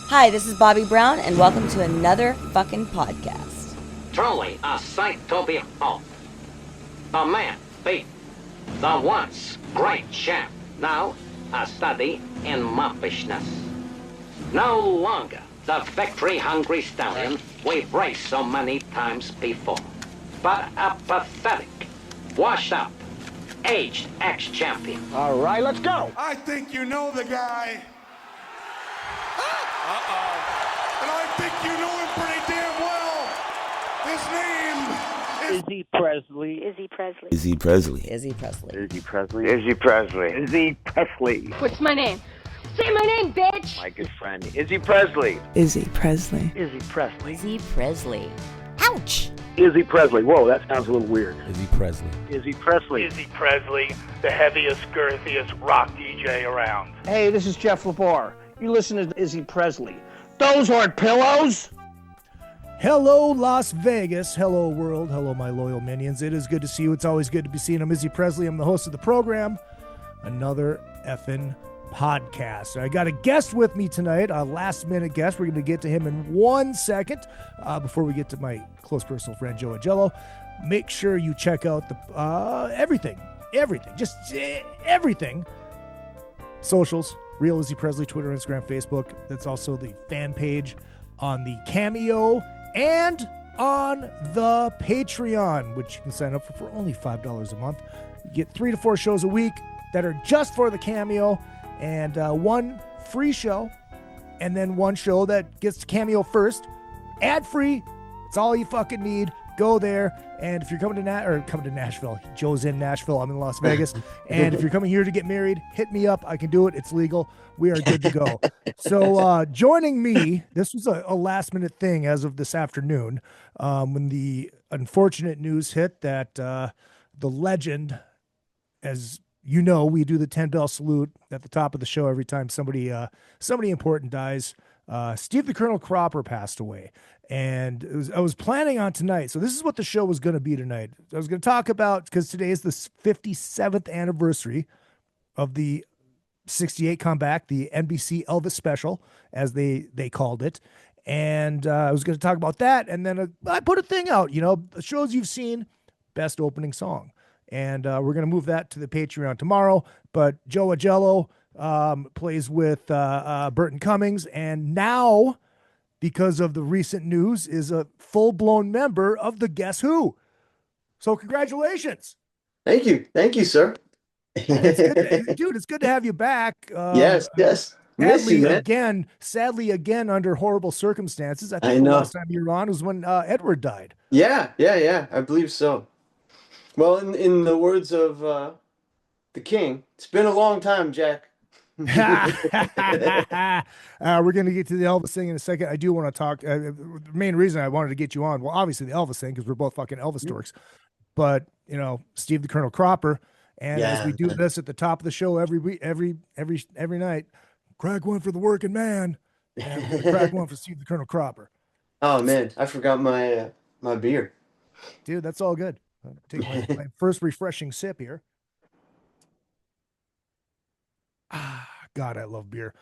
Hi, this is Bobby Brown, and welcome to another fucking podcast. Truly a sight to behold. The man beat the once great champ, now a study in muffishness. No longer the victory-hungry stallion we've raced so many times before, but a pathetic, washed-up, aged ex-champion. All right, let's go. I think you know the guy. And I think you know him pretty damn well. His name is Izzy Presley. Izzy Presley. Izzy Presley. Izzy Presley. Izzy Presley. Izzy Presley. Izzy Presley. What's my name? Say my name, bitch! My good friend, Izzy Presley. Izzy Presley. Izzy Presley. Izzy Presley. Ouch! Izzy Presley. Whoa, that sounds a little weird. Izzy Presley. Izzy Presley. Izzy Presley, the heaviest, girthiest rock DJ around. Hey, this is Jeff LeBar. You listen to Izzy Presley. Those aren't pillows! Hello, Las Vegas. Hello, world. Hello, my loyal minions. It is good to see you. It's always good to be seen. I'm Izzy Presley. I'm the host of the program. Another effing podcast. I got a guest with me tonight, a last-minute guest. We're going to get to him in 1 second. Before we get to my close personal friend, Joe Augello, make sure you check out the everything. Just everything. Socials. Real Izzy Presley, Twitter, Instagram, Facebook. That's also the fan page on the CAMEO and on the Patreon, which you can sign up for only $5 a month. You get 3 to 4 shows a week that are just for the CAMEO, and one free show, and then one show that gets to CAMEO first, ad-free. It's all you fucking need. Go there, and if you're coming to Nashville, Joe's in Nashville, I'm in Las Vegas, and if you're coming here to get married, hit me up. I can do it. It's legal. We are good to go. So joining me, this was a last-minute thing as of this afternoon, when the unfortunate news hit that the legend, as you know, we do the 10-bell salute at the top of the show every time somebody important dies. Steve the Colonel Cropper passed away, and I was planning on tonight. So this is what the show was going to be tonight. I was going to talk about, because today is the 57th anniversary of the 68 comeback, the NBC Elvis special, as they called it. And I was going to talk about that. And then I put a thing out, shows you've seen, best opening song. And we're going to move that to the Patreon tomorrow. But Joe Augello plays with Burton Cummings, and now, because of the recent news, is a full-blown member of the Guess Who. So congratulations. Thank you, sir. It's good to have you back. Yes. Miss you, man. Sadly again, under horrible circumstances. I think the last time you were on was when Edward died. Yeah. I believe so. Well, in the words of the king, it's been a long time, Jack. We're going to get to the Elvis thing in a second. I do want to talk. The main reason I wanted to get you on, well, obviously the Elvis thing, because we're both fucking Elvis dorks. But Steve the Colonel Cropper, and as we do this at the top of the show every week, every night, crack one for the working man, and crack one for Steve the Colonel Cropper. Oh man, I forgot my beer. Dude, that's all good. I'll take my first refreshing sip here. God, I love beer.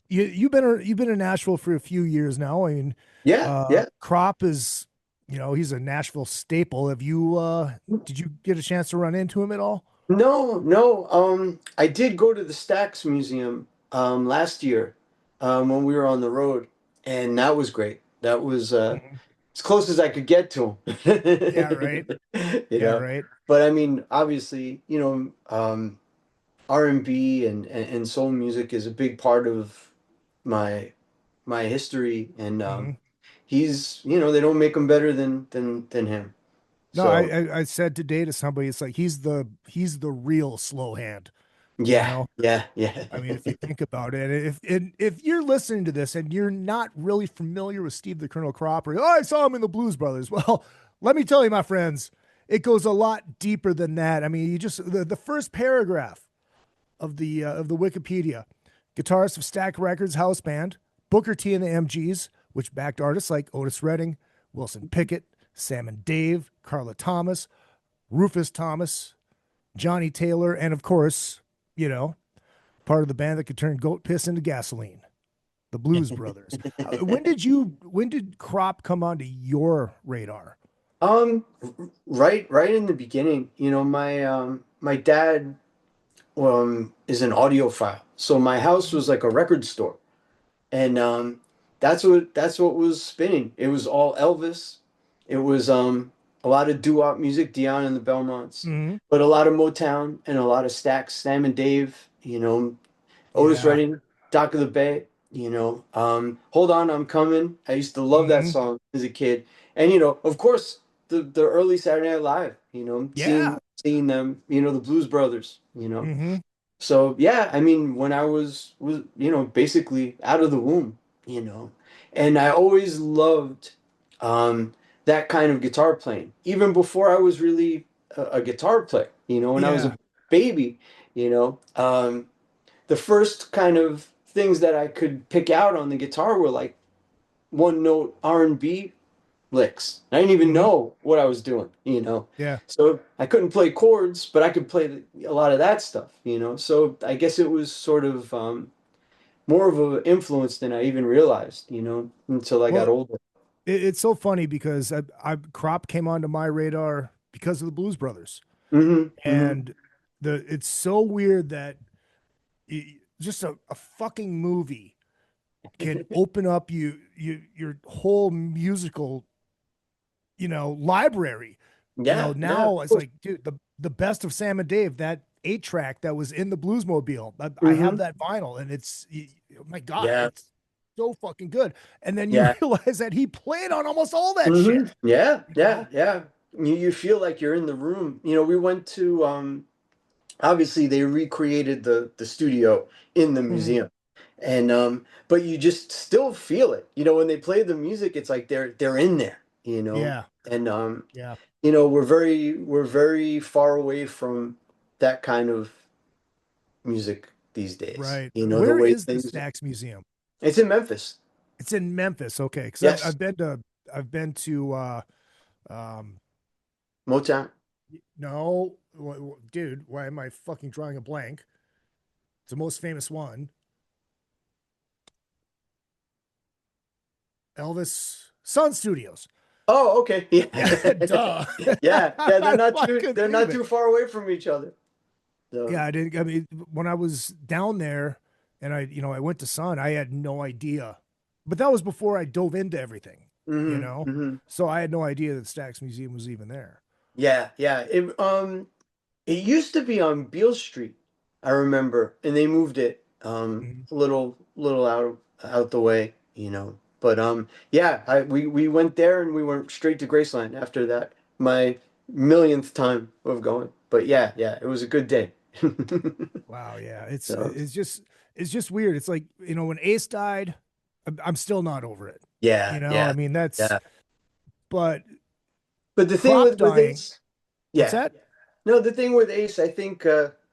You've been in Nashville for a few years now. I mean, yeah. Crop is, he's a Nashville staple. Have you did you get a chance to run into him at all? No. I did go to the Stax Museum last year when we were on the road, and that was great. That was as close as I could get to him. Yeah, right. Right. But I mean, obviously, R&B and soul music is a big part of my history, and he's, they don't make him better than him. No, So, I said today to somebody, it's like he's the real slow hand. yeah. I mean, if you think about it, if you're listening to this and you're not really familiar with Steve the Colonel Cropper, I saw him in the Blues Brothers. Well, let me tell you, my friends, it goes a lot deeper than that. I mean, you just the first paragraph of the Wikipedia: guitarist of Stack Records house band, Booker T and the MGs, which backed artists like Otis Redding, Wilson Pickett, Sam and Dave, Carla Thomas, Rufus Thomas, Johnny Taylor, and of course, part of the band that could turn goat piss into gasoline. the Blues Brothers. When did Crop come onto your radar? Um, right in the beginning, my dad is an audiophile. So my house was like a record store. And that's what was spinning. It was all Elvis. It was a lot of doo-wop music, Dion and the Belmonts, Mm-hmm. but a lot of Motown and a lot of Stax, Sam and Dave, Otis Yeah. Redding, Dock of the Bay, Hold On, I'm Coming. I used to love that Mm-hmm. song as a kid. And of course, the early Saturday Night Live, Yeah. seeing them, the Blues Brothers. Mm-hmm. So yeah, I mean, when I was basically out of the womb, and I always loved that kind of guitar playing, even before I was really a guitar player. When I was Yeah. a baby, the first kind of things that I could pick out on the guitar were like one note R&B licks. I didn't even Mm-hmm. know what I was doing. Yeah. So I couldn't play chords, but I could play a lot of that stuff. So I guess it was sort of more of an influence than I even realized, until I got Well, older. it's so funny because Crop came onto my radar because of the Blues Brothers, Mm-hmm. Mm-hmm. and it's so weird that just a fucking movie can open up your whole musical library. Yeah, yeah, of Now it's course. like, dude, the best of Sam and Dave, that 8-track that was in the Bluesmobile. I have Mm-hmm. that vinyl, and oh my God, Yeah, it's so fucking good. And then you yeah. realize that he played on almost all that Mm-hmm. shit. Yeah, You yeah, know? yeah. You feel like you're in the room. We went to obviously they recreated the studio in the Mhm. museum. And but you just still feel it. When they play the music, it's like they're in there. Yeah, And yeah, we're very far away from that kind of music these days. right. The Where way is the things Stax Museum? it's in Memphis. It's in Memphis. Okay, because Yes. I've been to um Motown. no, dude, why am I fucking drawing a blank? It's the most famous one. Elvis Sun Studios. Oh, okay. Yeah. Yeah, duh. Yeah. Yeah, they're not I too couldn't they're think of not it. too far away from each other. So, Yeah, I didn't. I mean, when I was down there and I went to Sun, I had no idea. But that was before I dove into everything, you hmm know? hmm So I had no idea that Stax Museum was even there. Yeah, yeah. It used to be on Beale Street, I remember, and they moved it Mhm. a little out the way. But yeah, we went there and we went straight to Graceland after that. My millionth time of going. But yeah, yeah, it was a good day. Wow, yeah. It's So, it's just it's just weird. It's like, when Ace died, I'm still not over it. yeah, I yeah, mean, that's yeah. but But the thing Crop with dying, Ace, what's yeah. that? No, the thing with Ace, I think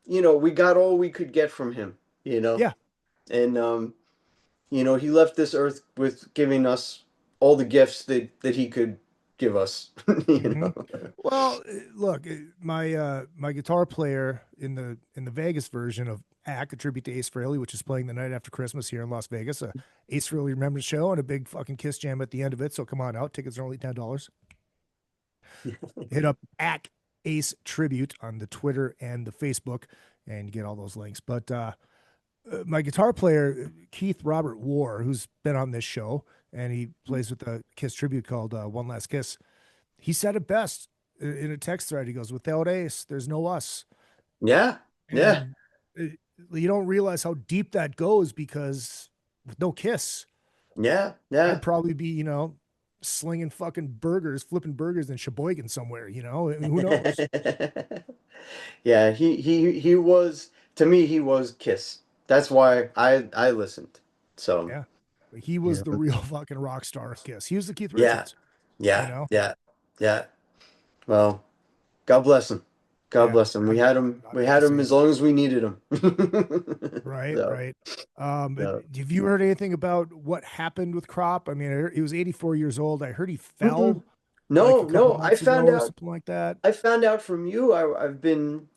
we got all we could get from him, you know. Yeah. And he left this earth with giving us all the gifts that he could give us, you hmm know. Well, look, my guitar player in the Vegas version of ACK, a tribute to Ace Frehley, which is playing the night after Christmas here in Las Vegas, a Ace Frehley Remembrance show and a big fucking Kiss jam at the end of it. So come on out. Tickets are only $10. Hit up ACK Ace Tribute on the Twitter and the Facebook, and you get all those links. But my guitar player, Keith Robert War, who's been on this show, and he plays with the Kiss tribute called One Last Kiss. He said it best in a text thread. He goes, "Without Ace, there's no us." Yeah, yeah, And you don't realize how deep that goes because with no Kiss, yeah, I'd yeah. probably be, slinging fucking burgers, flipping burgers in Sheboygan somewhere. I mean, who knows? Yeah, he was to me he was Kiss. That's why I listened. So, Yeah. He was yeah. the real fucking rock star of Kiss. He was the Keith Yeah, Richards, you yeah, know? yeah, yeah. Well, God bless him. God Yeah. bless him. We had him. God We rest had his him as soul. long as we needed him. Right, So, right. so. Have you heard anything about what happened with Crop? I mean, he was 84 years old. I heard he Mm-mm. fell like a No, couple no. I months ago found or out. something like that. I found out from you. I've been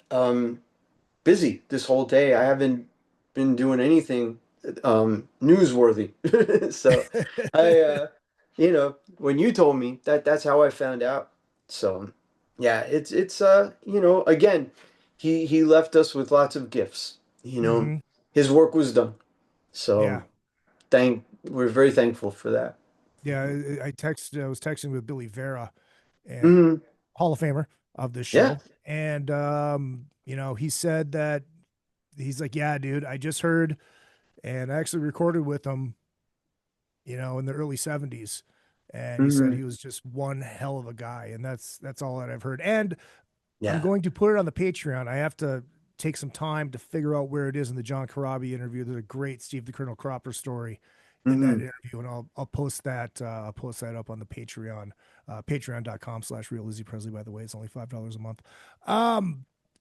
busy this whole day. I haven't been doing anything newsworthy. So I, when you told me that's how I found out. So yeah, it's again, he left us with lots of gifts. Hmm. His work was done. Yeah. So we're very thankful for that. Yeah. I was texting with Billy Vera, and Hmm. Hall of Famer of this Yeah. show. And, he said that he's like, yeah, dude, I just heard, and I actually recorded with him, in the early 70s. And he said Hmm. he was just one hell of a guy. And that's all that I've heard. And I'm Yeah. going to put it on the Patreon. I have to take some time to figure out where it is in the John Corabi interview. There's a great Steve the Colonel Cropper story in that Hmm. interview, and I'll post that. I'll post that up on the Patreon, patreon.com/real Izzy Presley. By the way, it's only $5 a month.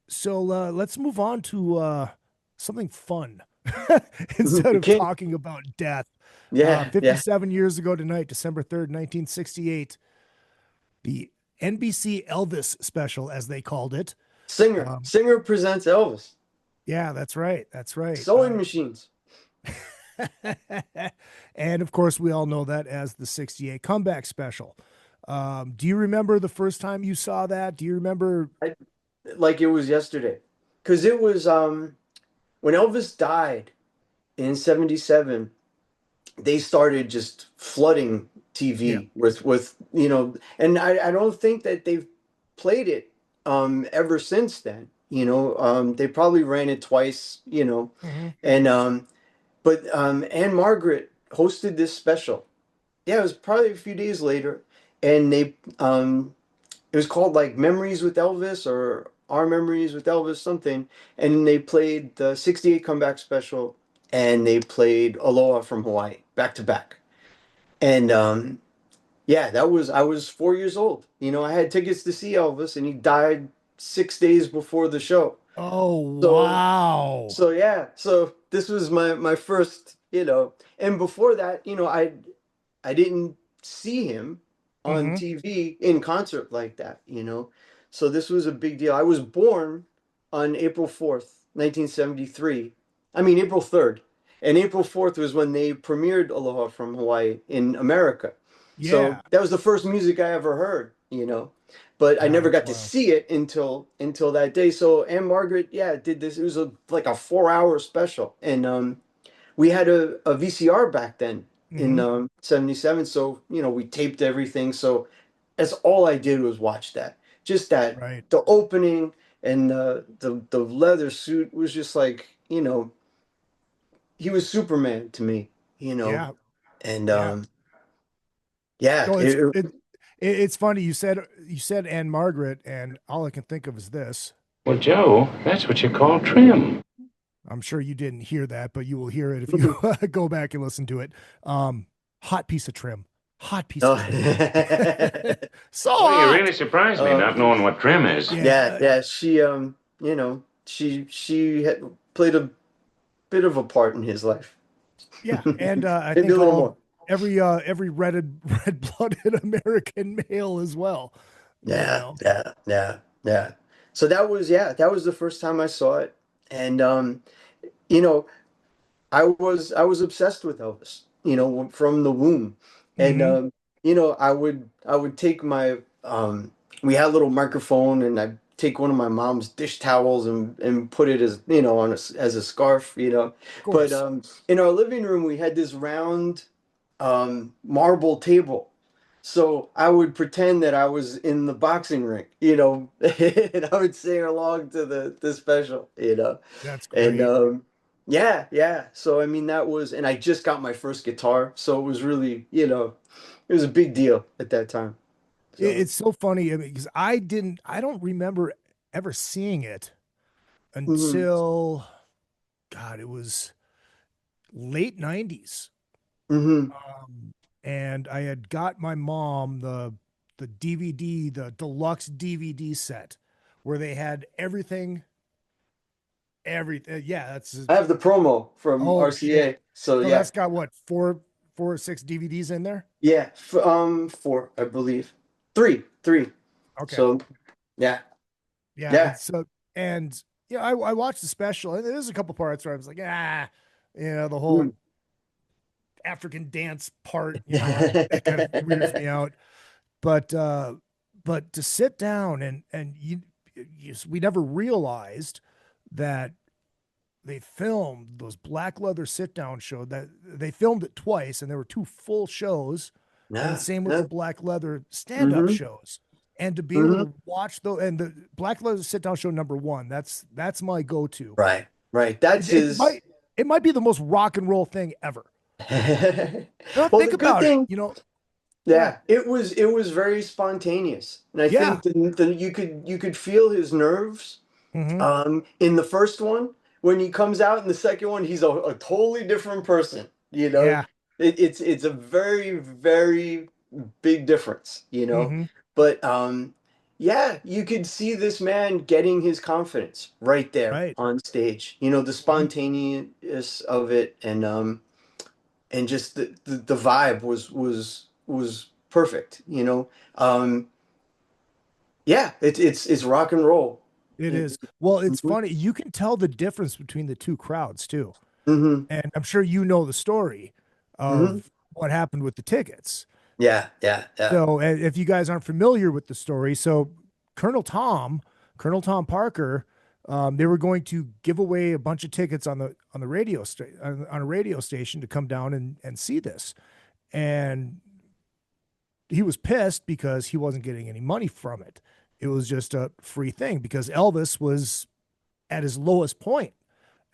So let's move on to something fun instead of Okay. talking about death. Yeah. Yeah. 57 years ago tonight, December 3rd, 1968, the NBC Elvis special, as they called it. Um, Singer presents Elvis. yeah, that's right. That's right. Sewing machines. And of course, we all know that as the 68 comeback special. Do you remember the first time you saw that? Do you remember? Like it was yesterday. Because it was when Elvis died in 77, they started just flooding Yeah. TV with and I don't think that they've played it ever since then. They probably ran it twice. Mhm. And but Anne Margaret hosted this special. Yeah, it was probably a few days later, and it was called like Memories with Elvis or Our Memories with Elvis, something. And they played the 68 comeback special and they played Aloha from Hawaii back to back. And yeah, I was 4 years old. I had tickets to see Elvis and he died 6 days before the show. Oh, So wow. so yeah, so this was my first. And before that, I didn't see him on Hmm. TV in concert like that. So this was a big deal. I was born on April 4th, 1973. I mean, April 3rd. And April 4th was when they premiered Aloha from Hawaii in America. So Yeah. that was the first music I ever heard. But I Yeah, never that's got to wild. see it until that day. So Anne Margaret, yeah, did this. It was like a 4 hour special. And we had a VCR back then in Hmm. 77. So we taped everything. So that's all I did was watch that. Just that Right. the opening and the leather suit was just like he was Superman to me. Yeah. And Yeah. yeah, No, it's funny. You said Anne Margaret, and all I can think of is this. Well, Joe, that's what you call trim. I'm sure you didn't hear that, but you will hear it if you go back and listen to it. Hot piece of trim. Hot piece of oh, trim. So Well, you hot. really surprised me Oh, not knowing what trim is. Yeah. yeah. She had played a bit of a part in his life. Yeah. And I Maybe a think little more. every red-blooded American male as well. Yeah, yeah. So that was the first time I saw it, and you know, I was obsessed with Elvis, from the womb, and Hmm. I would take my we had a little microphone, and I'd take one of my mom's dish towels and put it as on as a scarf. Of But course. in our living room we had this round marble table. So I would pretend that I was in the boxing ring, and I would sing along to the special. That's And great. yeah. So I mean and I just got my first guitar, so it was really, it was a big deal at that time. So It's so funny, I mean, because I don't remember ever seeing it mhm, until, God, it was late 90s. mhm. And I had got my mom the DVD, the deluxe DVD set where they had everything. Yeah, that's I have the promo from oh shit. RCA. So So yeah, that's got what, four or six DVDs in there? yeah, four, I believe, three. Okay. So yeah, Yeah, yeah. it's and yeah, I watched the special, and there's a couple parts where I was like, The whole African dance part, that kind of weirds me out. But to sit down and we never realized that they filmed those black leather sit down show, that they filmed it twice, and there were two full shows, and the same with the black leather stand up shows. And to be able to watch the black leather sit down show #1, that's my go to. Right. That's it might be the most rock and roll thing ever. Well, think about it. Yeah, it was very spontaneous, and I think that you could feel his nerves. In the first one, when he comes out in the second one, he's a totally different person. Yeah. It's a very, very big difference. But yeah, you could see this man getting his confidence right there on stage. The spontaneous of it, and just the vibe was perfect. Yeah, it's rock and roll. It is. Well, it's funny. You can tell the difference between the two crowds too. Mm-hmm. And I'm sure you know the story of what happened with the tickets. Yeah. So if you guys aren't familiar with the story, so Colonel Tom Parker, they were going to give away a bunch of tickets on a radio station to come down and see this. And he was pissed because he wasn't getting any money from it. It was just a free thing because Elvis was at his lowest point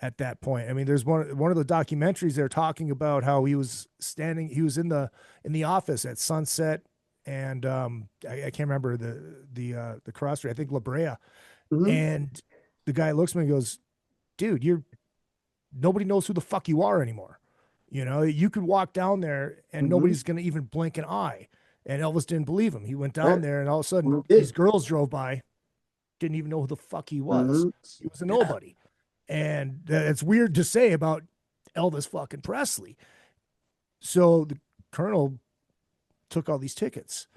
at that point. I mean, there's one of the documentaries they're talking about how he was in the office at Sunset and I can't remember the cross street, I think La Brea. And the guy looks at me and goes, dude, nobody knows who the fuck you are anymore. You could walk down there and nobody's going to even blink an eye. And Elvis didn't believe him. He went down there and all of a sudden these girls drove by, didn't even know who the fuck he was. He was a nobody. And it's weird to say about Elvis fucking Presley. So the Colonel took all these tickets,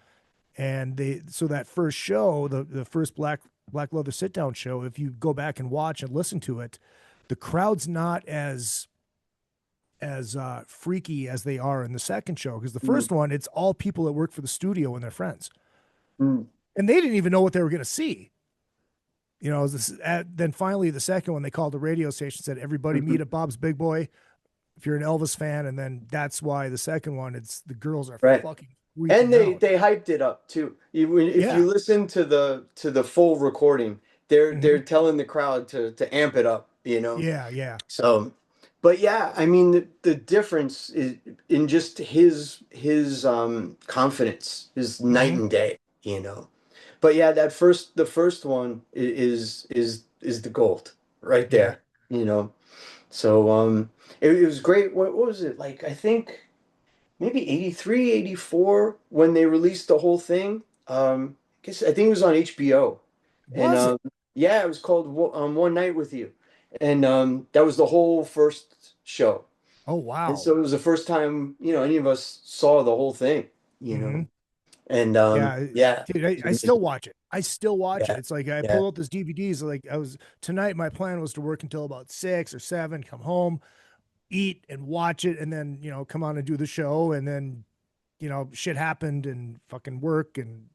and so that first show, the first black leather sit down show, if you go back and watch and listen to it, the crowd's not as freaky as they are in the second show, because the first one, it's all people that work for the studio and their friends, and they didn't even know what they were going to see. Then finally the second one, they called the radio station, said everybody meet at Bob's Big Boy if you're an Elvis fan, and then that's why the second one, it's the girls are fucking and they hyped it up too. If you listen to the full recording, they're telling the crowd to amp it up. Yeah. So. But yeah, I mean the difference is in just his confidence is night and day, But yeah, the first one is the gold right there, So it was great. What was it like? I think maybe 83, 84 when they released the whole thing. I think it was on HBO. And yeah, it was called One Night with You. And that was the whole first show. Oh wow! And so it was the first time any of us saw the whole thing. And dude, I still watch it. It's like I pull out this DVDs. Like tonight. My plan was to work until about 6 or 7, come home, eat and watch it, and then come on and do the show. And then shit happened and fucking work and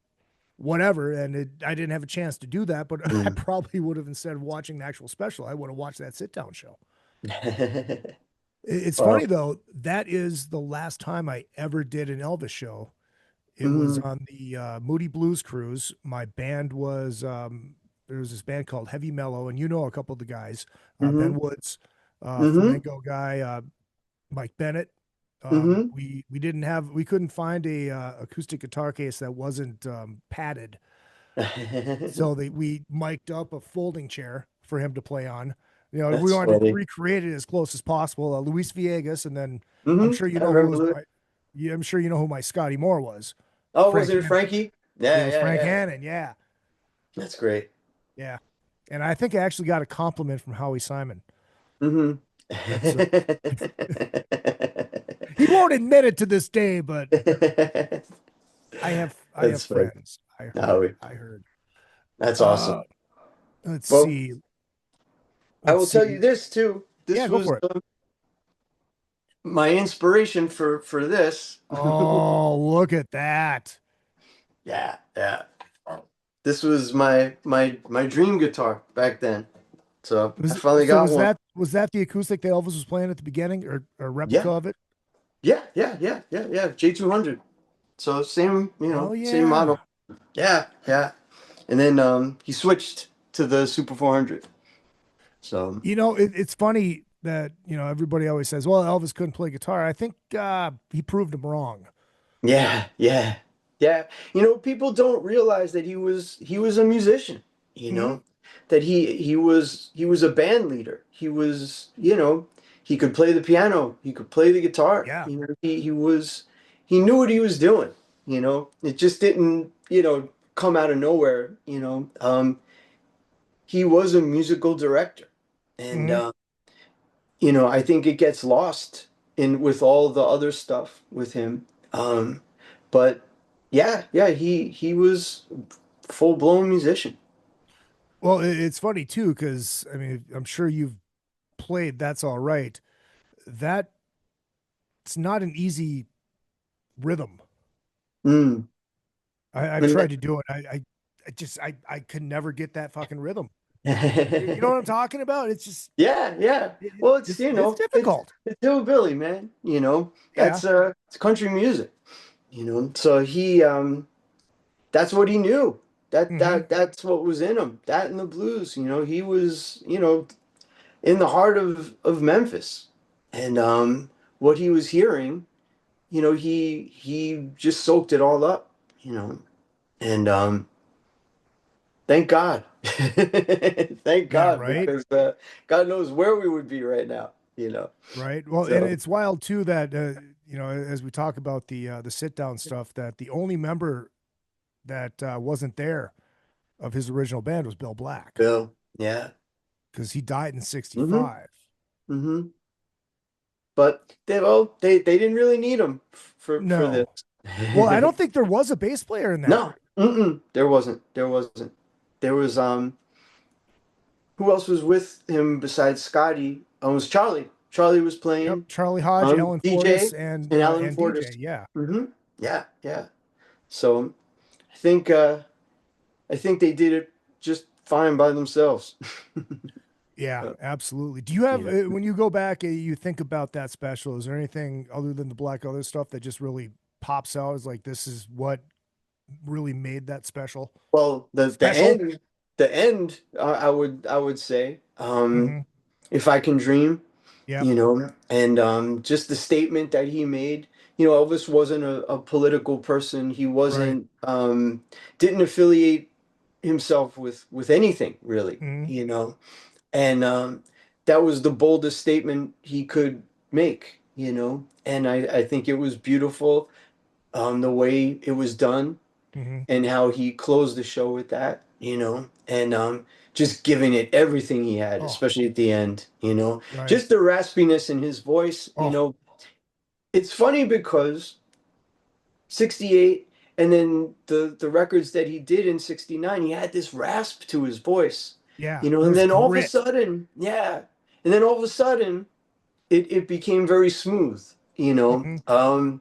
whatever, and I didn't have a chance to do that, but I probably would have, instead of watching the actual special, I would have watched that sit down show. It's funny though, that is the last time I ever did an Elvis show. It was on the Moody Blues Cruise. My band was there was this band called Heavy Mellow, and a couple of the guys, Ben Woods, flamenco guy, Mike Bennett. We couldn't find a acoustic guitar case that wasn't padded, so we mic'd up a folding chair for him to play on. We wanted to recreate it as close as possible. Luis Villegas, and then I'm sure I'm sure you know who my Scotty Moore was. Oh, was it Frankie? Yeah, it was Frank Hannon. Yeah, that's great. Yeah, and I think I actually got a compliment from Howie Simon. He won't admit it to this day, but I have friends. I heard. That's awesome. Let's see. I will tell you this too. Go for it. my inspiration for this. Oh, look at that. Yeah, yeah. This was my dream guitar back then. So I finally So got one. was that the acoustic that Elvis was playing at the beginning, or a replica Yeah, of it? yeah. J200. So same, Oh same yeah. model. Yeah, yeah. And then he switched to the Super 400. So It's funny that everybody always says, "Well, Elvis couldn't play guitar." I think he proved them wrong. yeah, yeah, yeah. People don't realize that he was a musician, you Hmm. know, that he was a band leader. He could play the piano, he could play the guitar. Yeah. He knew what he was doing. It just didn't, come out of nowhere. He was a musical director, and Hmm. I think it gets lost in with all the other stuff with him. But yeah, he was full blown musician. Well, it's funny too because I mean, I'm sure you've played "That's All Right." That's not an easy rhythm. Mm. I've And tried to do it. I could never get that fucking rhythm. You know what I'm talking about? It's just yeah. Well, it's it's difficult. it's hillbilly, man. Yeah. It's country music. So that's what he knew. Hmm. That's what was in him. That and the blues. He was in the heart of Memphis, and what he was hearing, he just soaked it all up. And thank God, thank Yeah. God, Right. because God knows where we would be right now. Right. Well, and So it's wild too that as we talk about the sit down stuff, that the only member that wasn't there of his original band was Bill Black Bill, yeah, because he died in mm-hmm, '65. mm-hmm. But they didn't really need him for this. No. Well, I don't think there was a bass player in that. No, there wasn't. There wasn't. There was who else was with him besides Scotty? It was Charlie. Charlie was Yep. playing. Charlie Hodge, Alan DJ Fortas, and and Alan DJ. Fortas. Yeah. Yeah, yeah. So I think I think they did it just fine by themselves. Yeah, Uh, absolutely. Do you have yeah. when you go back and you think about that special? Is there anything other than the Black Other stuff that just really pops out as like this is what really made that special? Well, the Special. end, I would say, Hmm. if I can dream, Yep. and just the statement that he made. Elvis wasn't a political person. He Right. wasn't didn't affiliate himself with anything really. Hmm. And that was the boldest statement he could make. And I think it was beautiful, the way it was done Hmm. and how he closed the show with that, and just giving it everything he had, Oh, especially at the end, right. just the raspiness in his voice. Oh, It's funny because 68 and then the records that he did in 69, he had this rasp to his voice, yeah. and There's then all of a grit. sudden, yeah, and then all of a sudden it became very smooth. Hmm.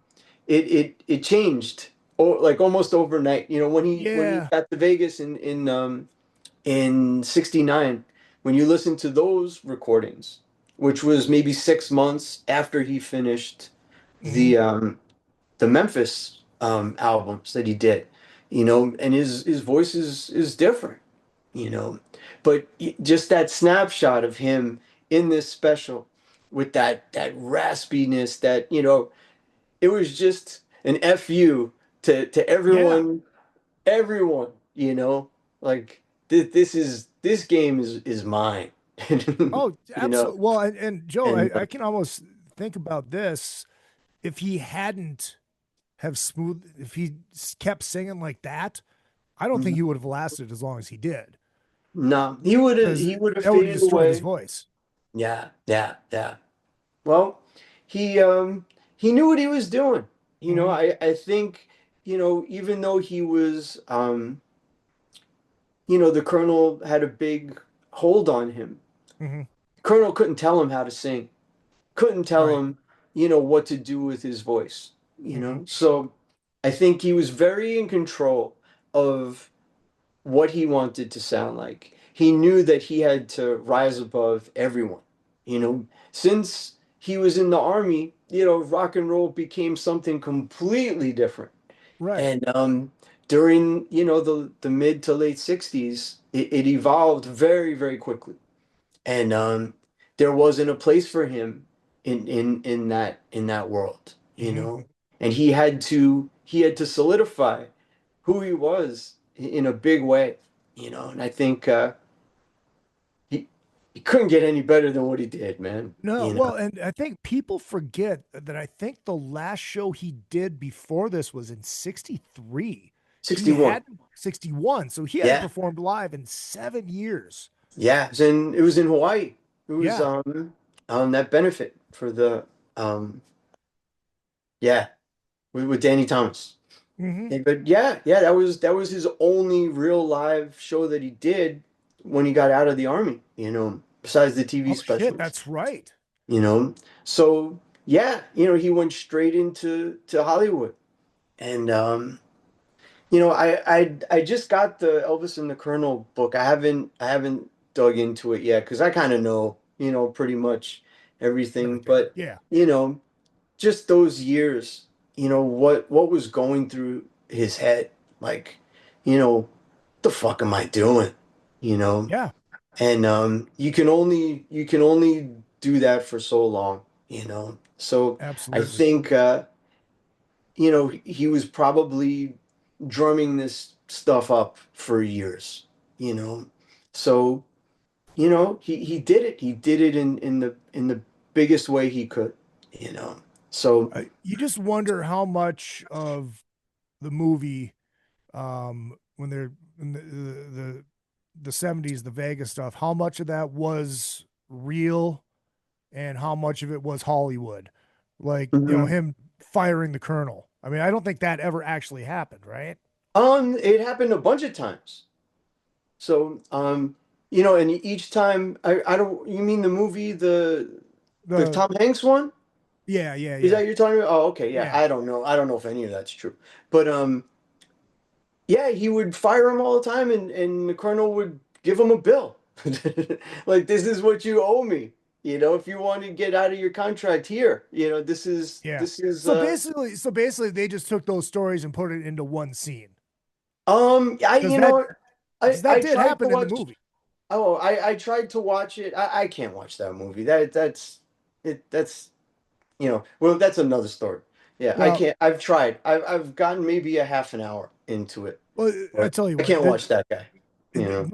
It changed, like almost overnight. When he Yeah. got to Vegas in 69, when you listen to those recordings, which was maybe 6 months after he finished Hmm. the Memphis albums that he did, and his voice is different, you know. But just that snapshot of him in this special with that raspiness, that it was just an fu to Yeah. everyone, like this game is mine. Oh, you know absolutely. Well, and Joe, and I can almost think about this. If he hadn't have smooth, if he kept singing like that, I don't think he would have lasted as long as he did no, he would have because he would have that would have faded destroyed his away. voice. Yeah. Well, he knew what he was doing. Hmm. I think, even though he was, the Colonel had a big hold on him. Hmm. Colonel couldn't tell him how to sing. Couldn't tell Right. him what to do with his voice, So I think he was very in control of what he wanted to sound like. He knew that he had to rise above everyone, Since he was in the army, rock and roll became something completely different. Right. And during, the mid to late 60s, it evolved very, very quickly. And there wasn't a place for him in that world, And he had to solidify who he was in a big way, And I think he he couldn't get any better than what he did, man. No, well, and I think people forget that I think the last show he did before this was in 63. He 61. had 61, so he hadn't Yeah. performed live in 7 years. Yeah, it was in Hawaii. It was Yeah. that benefit for the yeah, with Danny Thomas. Mhm. Yeah, but yeah, that was his only real live show that he did when he got out of the army, besides the TV Oh shit, specials. that's right. So yeah, he went straight into Hollywood. And I just got the Elvis and the Colonel book. I haven't dug into it yet because I kind of know, pretty much everything. Everything. But Yeah. just those years, what was going through his head, like, the fuck am I doing? Yeah. And you can only do that for so long, So I Absolutely. think he was probably drumming this stuff up for years, So, he did it. He did it in the biggest way he could, So You just wonder how much of the movie when they're in the 70s, the Vegas stuff, how much of that was real and how much of it was Hollywood. Like, Mhm. him firing the colonel. I mean, I don't think that ever actually happened, right? It happened a bunch of times. So, and each time I don't you mean the movie the The Tom Hanks one? Yeah, yeah, Is yeah. that you're talking about? Oh, okay, yeah. Yeah. I don't know. I don't know if any of that's true. But yeah, he would fire him all the time and the colonel would give him a bill. Like, this is what you owe me. If you want to get out of your contract here, this is Yeah. this is So basically they just took those stories and put it into one scene. I Because that I because that I did tried to happen in the watch. movie. Oh, I tried to watch it. I can't watch that movie. Well, that's another story. Yeah, I Well, can't. I've tried. I've gotten maybe a half an hour into it, well, I but tell you I what, can't watch that guy.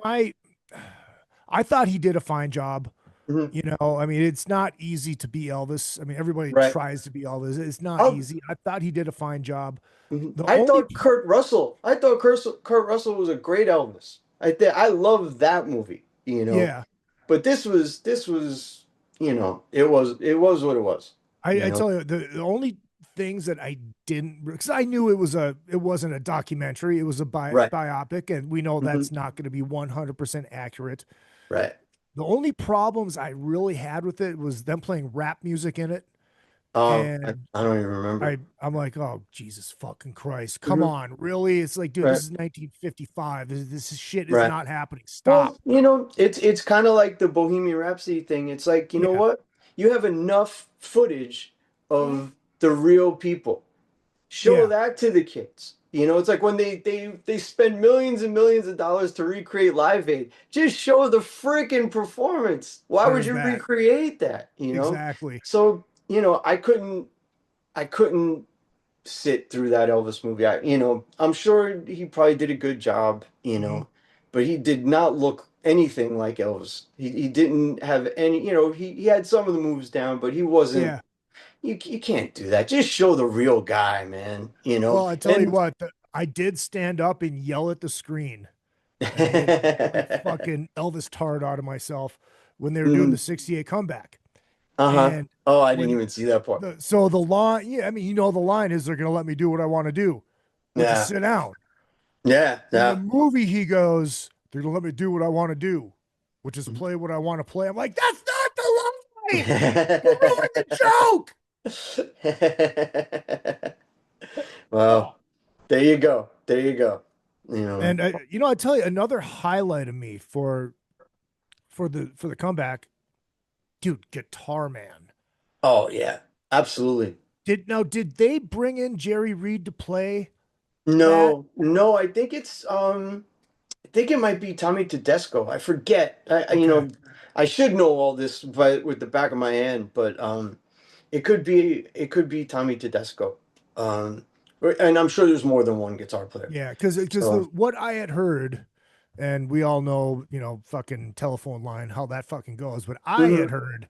my I thought he did a fine job. Mhm. I mean, it's not easy to be Elvis. I mean, everybody Right. tries to be Elvis. It's not Oh, easy. I thought he did a fine job. The I only thought Kurt Russell was a great Elvis. I love that movie. Yeah, But this was it was what it was. I tell you, the only things that I didn't, because I knew it wasn't a documentary, it was a Right. biopic, and we know Hmm. that's not going to be 100% accurate. Right. The only problems I really had with it was them playing rap music in it, Oh, I, and I don't even remember. I'm like, oh Jesus fucking Christ, come Hmm. on, really? It's like, dude, Right. this is 1955. This shit is Right. not happening. Well, Stop. it's kind of like the Bohemian Rhapsody thing. It's like, you know Yeah. what? You have enough footage Mhm. of the real people. Show Yeah. that to the kids. It's like when they spend millions and millions of dollars to recreate Live Aid. Just show the freaking performance. Why would There's you that. recreate that? Exactly. So, I couldn't sit through that Elvis movie. I'm sure he probably did a good job, Mhm. but he did not look anything like Elvis. He didn't have any, he had some of the moves down, but he wasn't. Yeah. You can't do that. Just show the real guy, man. Well, I tell you And what, I did stand up and yell at the screen and make a fucking Elvis tard out of myself when they were doing the Mhm. 68 comeback. Uh-huh. And Oh, I didn't when even see that part. the line, yeah, I mean, the line is they're going to let me do what I want to do, which is Yeah. sit down. Yeah. In the Yeah. movie, he goes, they're going to let me do what I want to do, which is Mhm. play what I want to play. I'm like, that's not the line. You ruined the joke. Well, there you go. There you go. You know. And I tell you another highlight of me for the comeback, dude, Guitar Man. Oh yeah, absolutely. Did they bring in Jerry Reed to play that? No, no, I think it might be Tommy Tedesco. I forget. Okay. I should know all this, but with the back of my hand, but it could be Tommy Tedesco. Um, and I'm sure there's more than one guitar player. Yeah, because So, what I had heard, and we all know, fucking telephone line how that fucking goes. But I had mhm, heard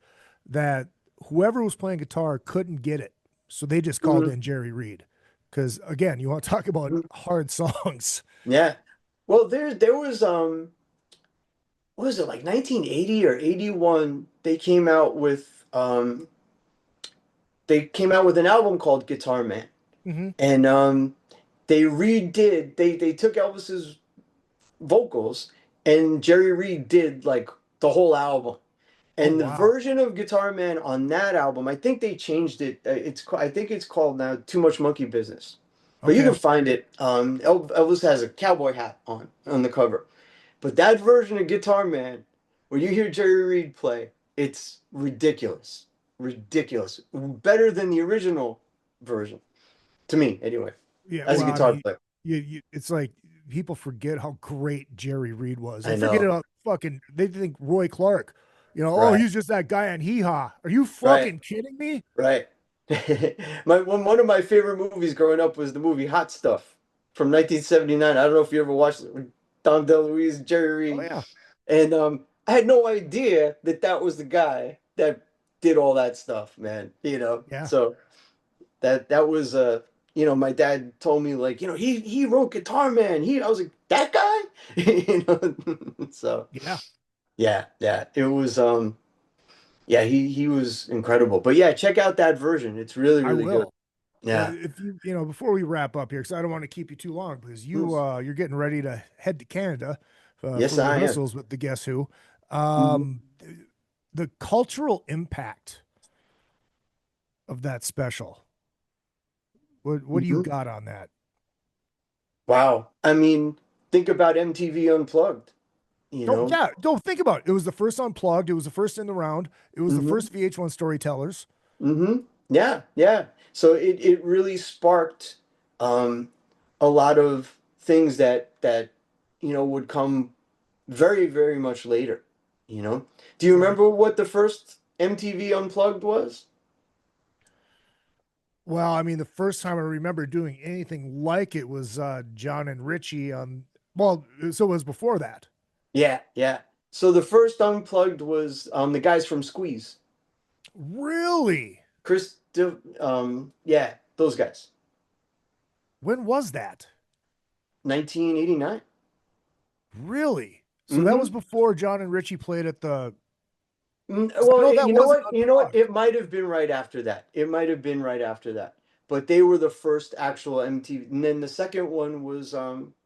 that whoever was playing guitar couldn't get it, so they just called mhm, in Jerry Reed. Because again, you want to talk about mhm. hard songs? Yeah. Well, there was what was it, like 1980 or 81? They came out with an album called Guitar Man. Hmm. And they took Elvis's vocals, and Jerry Reed did like the whole album. Oh And the wow. version of Guitar Man on that album, I think they changed it. I think it's called now Too Much Monkey Business. But you Okay. can find it. Elvis has a cowboy hat on the cover. But that version of Guitar Man, when you hear Jerry Reed play, it's ridiculous. Ridiculous. Better than the original version. To me, anyway, Yeah. as a Well, I guitar mean, player. it's like people forget how great Jerry Reed was. They I forget know. about fucking. They think Roy Clark. Oh, Right. he's just that guy on Hee Haw. Are you Right. fucking kidding me? Right. One of my favorite movies growing up was the movie Hot Stuff from 1979. I don't know if you ever watched it with Dom DeLuise, Jerry Oh Reed. yeah. And I had no idea that that was the guy that did all that stuff, man. Yeah. So that was my dad told me, like, he wrote Guitar Man. I was like, that guy? So Yeah. yeah, yeah. It was yeah, he was incredible. But yeah, check out that version. It's really, I really good. will. Yeah. If before we wrap up here, because I don't want to keep you too long, because you're getting ready to head to Canada Yes, for I am. rehearsals with the Guess Who. Mhm. Um, the cultural impact of that special. What do you Mhm. got on that? Wow. I mean, think about MTV Unplugged, you Don't know? yeah, don't think about it. It was the first unplugged. It was the first in the round. It was the Mhm. first VH1 storytellers. Mhm. Yeah, yeah. So it really sparked um a lot of things that would come very, very much later, you know? Do you Right. remember what the first MTV Unplugged was? Well, I mean, the first time I remember doing anything like it was John and Richie on. Well, so it was before that. Yeah, yeah. So the first Unplugged was the guys from Squeeze. Really? Yeah, those guys. When was that? 1989. Really? So that was Mm-hmm. before John and Richie played at the. 'Cause I Well, know that you know wasn't what? You know what? unplugged. It might have been right after that. It might have been right after that. But they were the first actual MTV. And then the second one was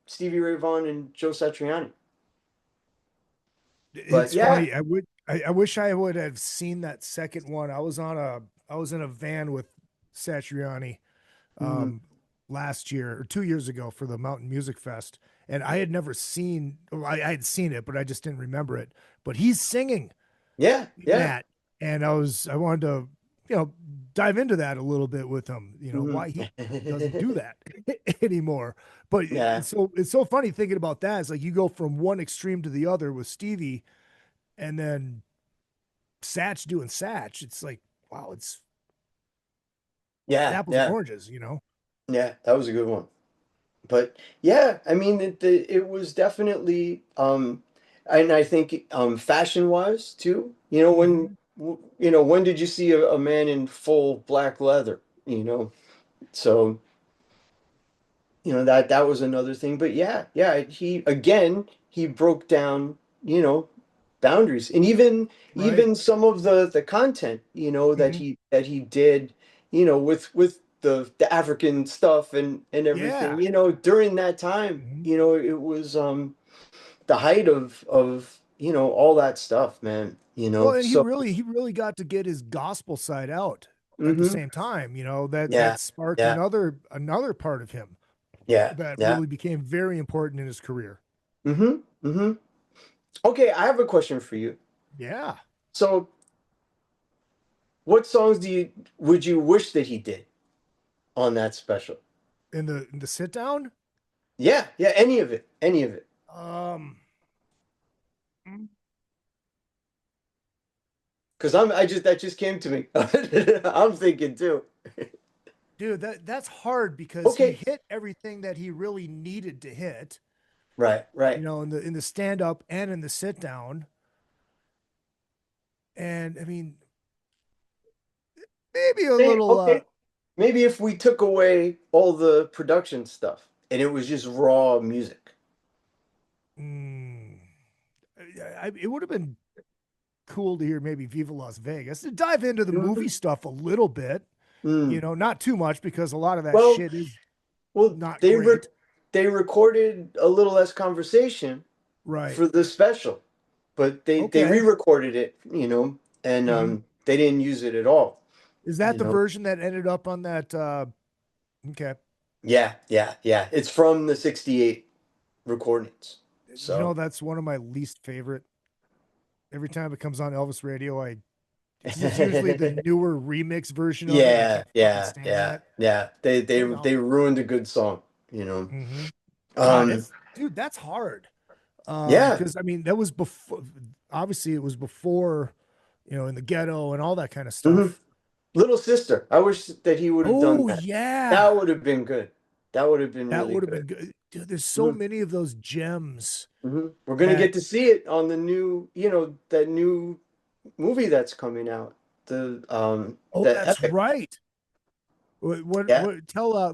Stevie Ray Vaughan and Joe Satriani. But It's yeah. funny. I wish I would have seen that second one. I was in a van with Satriani Mhm. um last year or 2 years ago for the Mountain Music Fest. And I had never seen, well, I had seen it, but I just didn't remember it. But he's singing Yeah, in yeah. that. And I wanted to, dive into that a little bit with him, Mhm. why he doesn't do that anymore. But Yeah. it's so funny thinking about that. It's like you go from one extreme to the other with Stevie and then Satch doing Satch. It's like, wow, it's Yeah, apples and yeah. oranges. Yeah, that was a good one. But yeah, I mean, it was definitely, and I think fashion wise too. Mhm. When did you see a man in full black leather? You know, so that was another thing. But yeah, yeah, he broke down boundaries, and even Right. some of the content that Mhm. he did, with the African stuff and everything, Yeah. during that time, Mhm. it was the height of all that stuff, man. Well, and he So really he really got to get his gospel side out at the Mm-hmm. same time, that Yeah. sparked Yeah. another part of him Yeah. that Yeah. really became very important in his career. Mm-hmm. Mm-hmm. Okay, I have a question for you. Yeah. So, what songs would you wish that he did on that special? In the sit down, Yeah, yeah, any of it, any of it. um, Because that just came to me. I'm thinking too. dude, that's hard because he Okay, hit everything that he really needed to hit, right, right. in the stand up and in the sit down. And I mean, maybe a little, Okay. Maybe if we took away all the production stuff and it was just raw music. mm, it would have been cool to hear maybe Viva Las Vegas to dive into the movie Mhm. stuff a little bit, Mm. not too much because a lot of that Well, shit is well, not they great. they recorded a little less conversation Right. for the special, but they Okay. re-recorded it, and Mhm. they didn't use it at all, Is you that the know. version that ended up on that? Okay. Yeah, yeah, yeah. It's from the '68 recordings. So, That's one of my least favorite. Every time it comes on Elvis radio, it's usually the newer remix version of it, and I yeah, can't fucking yeah, stand yeah, that. yeah. I don't know. They ruined a good song. Hmm. God, Um, it's dude, that's hard. yeah. Because I mean, that was before. Obviously, it was before, in the ghetto and all that kind of Hmm. stuff. Little Sister. I wish that he would have done Oh that. yeah, That would have been good. That would have been that really would have good. been good. Dude, there's so Hmm. many of those gems We're gonna that. get to see it on the new, that new movie that's coming out. Oh, The that's Epic. right. Yeah.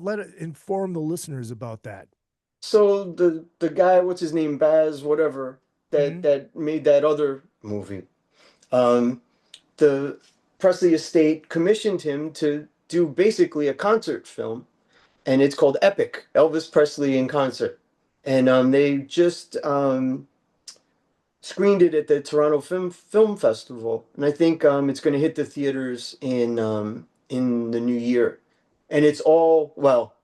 Let it inform the listeners about that. So the guy, what's his name, Baz, whatever, that Mhm. that made that other movie. Um, the Presley estate commissioned him to do basically a concert film, and it's called Epic: Elvis Presley in Concert. And they just screened it at the Toronto Film Festival, and I think it's going to hit the theaters in the new year. And it's all, well,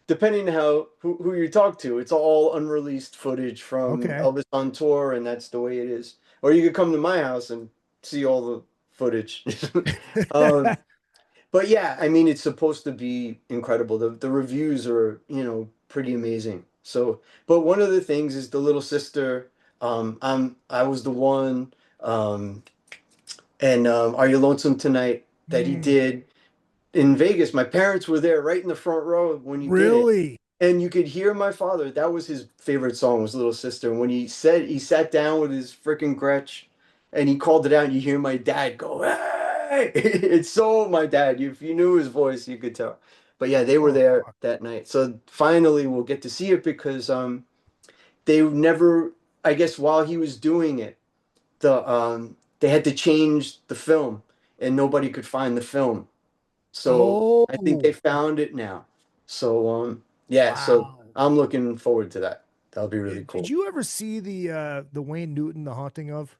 depending on who you talk to, it's all unreleased footage from Okay. Elvis on tour, and that's the way it is. Or you could come to my house and see all the footage. um, but yeah, I mean, it's supposed to be incredible. The reviews are, pretty amazing. So, but one of the things is the little sister. I was the one, and Are You Lonesome Tonight that he Mm, did in Vegas. My parents were there right in the front row when he did it. really? And you could hear my father. That was his favorite song, was Little Sister. And when he sat down with his freaking Gretsch and he called it out, and you hear my dad go, "Hey!" It's so my dad. If you knew his voice, you could tell. But yeah, they were Oh, there fuck. that night. So finally we'll get to see it because they never, I guess while he was doing it, they had to change the film and nobody could find the film. So I think they Oh, found it now. So yeah, so wow. I'm looking forward to that. That'll be really Did cool. you ever see the Wayne Newton, The Haunting of?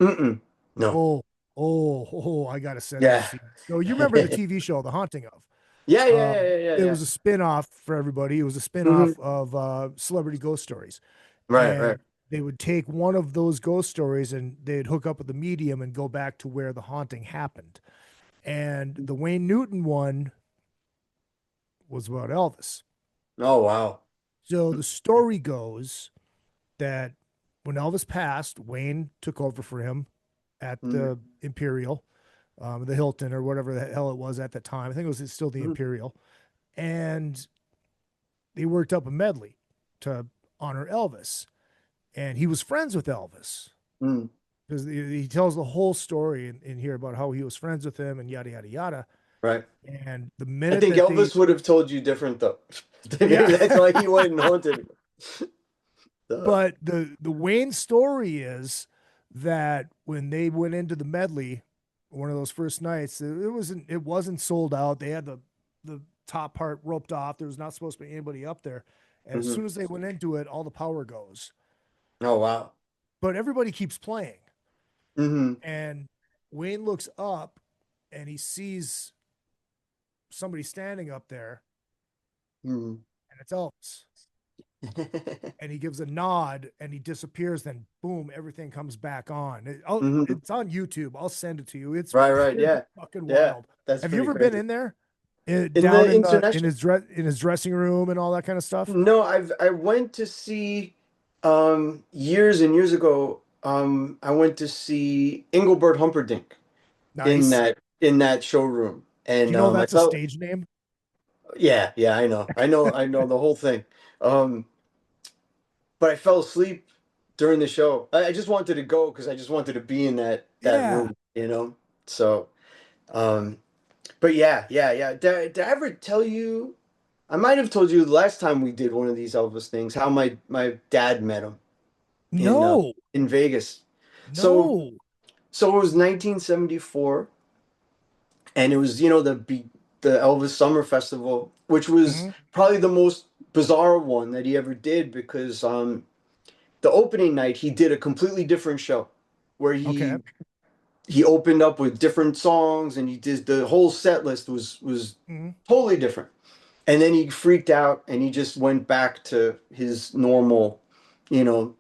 Mm-mm. No. Oh, I gotta send that Yeah. to you. So you remember the TV show, The Haunting of? Yeah, yeah, yeah, yeah, yeah, It yeah. was a spin-off for everybody. It was a Hmm. spin-off of Celebrity Ghost Stories. Right, right. And they would take one of those ghost stories and they'd hook up with the medium and go back to where the haunting happened. And the Wayne Newton one was about Elvis. Oh wow. So the story goes that when Elvis passed, Wayne took over for him at Mm-hmm. the Imperial, the Hilton or whatever the hell it was at the time. I think it was still the Mm-hmm. Imperial. And they worked up a medley to honor Elvis. And he was friends with Elvis Mm. because he tells the whole story in here about how he was friends with him and yada, yada, yada. Right. And the I minute think that they, Elvis would have told you different though. yeah, Maybe that's why he went and haunted him. So, but the Wayne story is that when they went into the medley, one of those first nights, it wasn't sold out. They had the top part roped off. There was not supposed to be anybody up there. And as mhm. soon as they went into it, all the power goes. Oh wow. But everybody keeps playing. Hmm. And Wayne looks up and he sees somebody standing up there, Mhm. and it's Elvis. And he gives a nod and he disappears, then boom, everything comes back on. Mhm. It's on YouTube. I'll send it to you. It's Right, pretty yeah. fucking Yeah, wild. that's Have you pretty ever been crazy. in there? In the Down international, in his dressing room and all that kind of stuff? no, I went to see years and years ago. I went to see Engelbert Humperdinck Nice. in that showroom, Do you and know I that's a felt stage name? yeah, I know the whole thing. Um, but I fell asleep during the show. I just wanted to go because I just wanted to be in that Yeah. room, you know. So, um, but yeah. Did I ever tell you? I might have told you the last time we did one of these Elvis things, how my dad met him No. in Vegas. So No. so it was 1974, and it was the Elvis Summer Festival, which was Hmm. probably the most bizarre one that he ever did because the opening night he did a completely different show where Okay. he opened up with different songs and he did the whole set list was Hmm. totally different. And then he freaked out and he just went back to his normal, you know,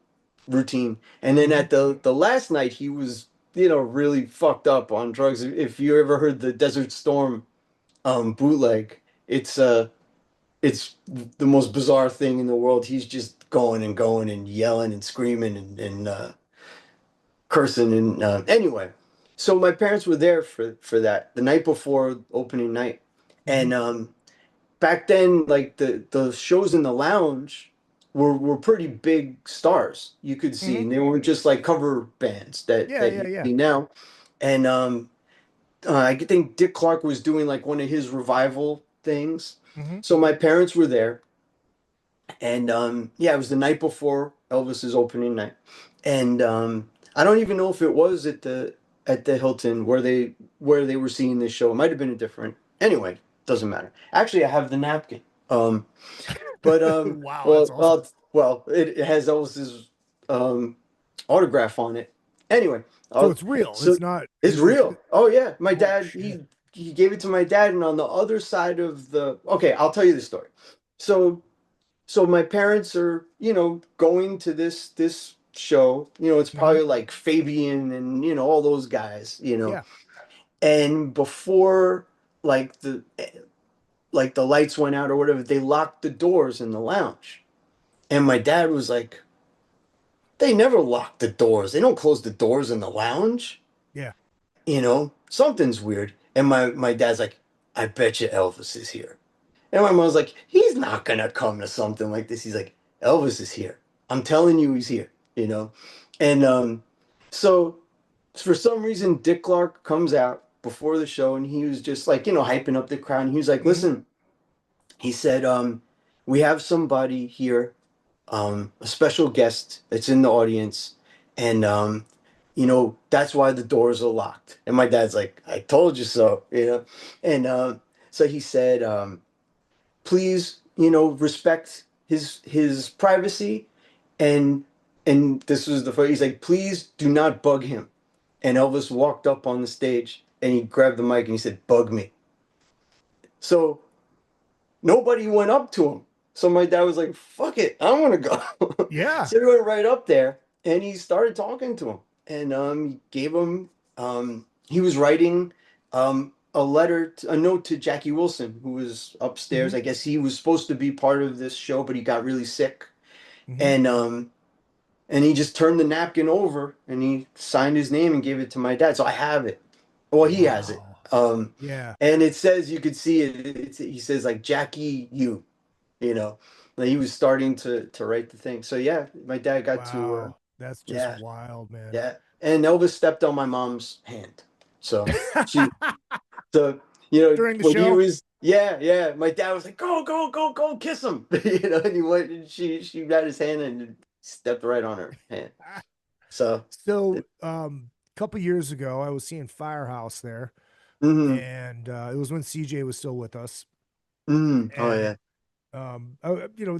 routine. And then Hmm. at the last night, he was, really fucked up on drugs. If you ever heard the Desert Storm bootleg, it's the most bizarre thing in the world. He's just going and going and yelling and screaming and cursing and anyway. So my parents were there for that the night before opening night, Hmm. and back then, like the shows in the lounge were pretty big stars you could see, Hmm. and they weren't just like cover bands Yeah, that yeah, you yeah. see now. And I think Dick Clark was doing like one of his revival things. Hmm. So my parents were there, and yeah, it was the night before Elvis's opening night, and I don't even know if it was at the Hilton where they were seeing this show. It might have been a different. Anyway, doesn't matter. Actually, I have the napkin. But Wow, that's awesome. it has Elvis's um autograph on it. Anyway, So it's real. so It's not. it's real. Oh yeah, my Holy dad shit. he gave it to my dad, and on the other side of the okay, I'll tell you the story. So my parents are going to this show. It's Hmm. probably like Fabian and all those guys. Yeah. And before like the lights went out or whatever, they locked the doors in the lounge. And my dad was like, they never lock the doors. They don't close the doors in the lounge. Yeah. Something's weird. And my dad's like, I bet you Elvis is here. And my mom's like, he's not gonna come to something like this. He's like, Elvis is here. I'm telling you, he's here. And so for some reason, Dick Clark comes out before the show, and he was just like, hyping up the crowd. And he was like, Hmm. listen, he said, we have somebody here, a special guest that's in the audience, and that's why the doors are locked. And my dad's like, I told you so. And so he said, please, respect his privacy, and this was he's like, please do not bug him. And Elvis walked up on the stage and he grabbed the mic and he said, bug me. So nobody went up to him. So my dad was like, fuck it, I want to go. Yeah. So he went right up there and he started talking to him. And he gave him, he was writing a note to Jackie Wilson, who was upstairs. Hmm. I guess he was supposed to be part of this show, but he got really sick. Hmm. And he just turned the napkin over and he signed his name and gave it to my dad. So I have it. Well, he has it. Wow. Um, Yeah. and it says, you could see it. He says like Jackie, you know, like he was starting to write the thing. So yeah, my dad got to, Wow. That's just yeah, wild, man. yeah. And Elvis stepped on my mom's hand. So she, so, During the when he show? was, yeah, my dad was like, go, kiss him. And he went and she got his hand and stepped right on her hand. So, So, a couple years ago, I was seeing Firehouse there, mm-hmm, and it was when CJ was still with us, mm-hmm. Oh and yeah.